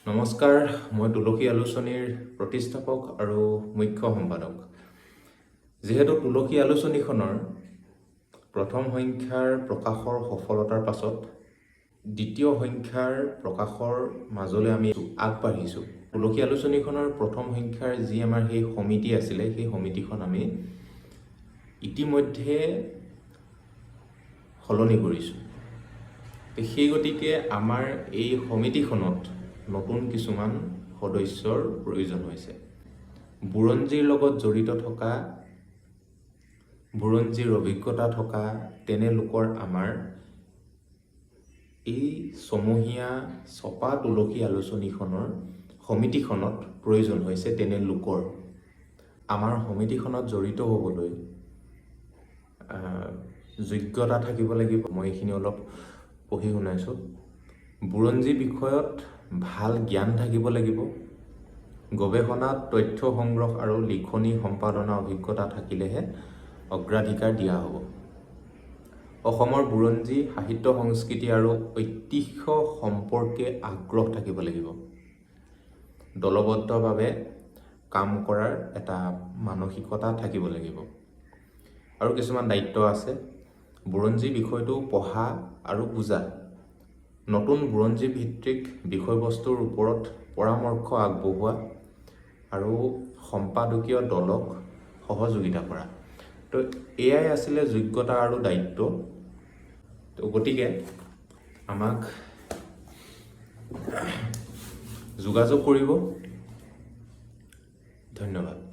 নমস্কাৰ, মই তুলসী আলোচনীৰ প্ৰতিষ্ঠাপক আৰু মুখ্য সম্পাদক। যিহেতু তুলসী আলোচনীখনৰ প্ৰথম সংখ্যাৰ প্ৰকাশৰ সফলতাৰ পাছত দ্বিতীয় সংখ্যাৰ প্ৰকাশৰ মাজলৈ আমি আগবাঢ়িছোঁ। তুলসী আলোচনীখনৰ প্ৰথম সংখ্যাৰ যি আমাৰ সেই সমিতি আছিলে, সেই সমিতিখন আমি ইতিমধ্যে সলনি কৰিছোঁ। সেই গতিকে আমাৰ এই সমিতিখনত নতুন কিছুমান সদস্যৰ প্ৰয়োজন হৈছে। বুৰঞ্জীৰ লগত জড়িত থকা, বুৰঞ্জীৰ অভিজ্ঞতা থকা তেনে লোকৰ আমাৰ এই ছমহীয়া ছপা তুলসী আলোচনীখনৰ সমিতিখনত প্ৰয়োজন হৈছে। তেনে লোকৰ আমাৰ সমিতিখনত জড়িত হ'বলৈ যোগ্যতা থাকিব লাগিব। মই এইখিনি অলপ পঢ়ি শুনাইছোঁ। বুৰঞ্জী বিষয়ত ভাল জ্ঞান থাকিব লাগিব। গৱেষণাত তথ্য সংগ্ৰহ আৰু লিখনি সম্পাদনা অভিজ্ঞতা থাকিলেহে অগ্ৰাধিকাৰ দিয়া হ'ব। অসমৰ বুৰঞ্জী, সাহিত্য, সংস্কৃতি আৰু ঐতিহ্য সম্পৰ্কে আগ্ৰহ থাকিব লাগিব। দলবদ্ধভাৱে কাম কৰাৰ এটা মানসিকতা থাকিব লাগিব। আৰু কিছুমান দায়িত্ব আছে। বুৰঞ্জী বিষয়টো পঢ়া আৰু বুজা, নতুন বুৰঞ্জী ভিত্তিক বিষয়বস্তুৰ ওপৰত পৰামৰ্শ আগবঢ়োৱা আৰু সম্পাদকীয় দলক সহযোগিতা কৰা। তো এয়াই আছিলে যোগ্যতা আৰু দায়িত্ব। তো গতিকে আমাক যোগাযোগ কৰিব। ধন্যবাদ।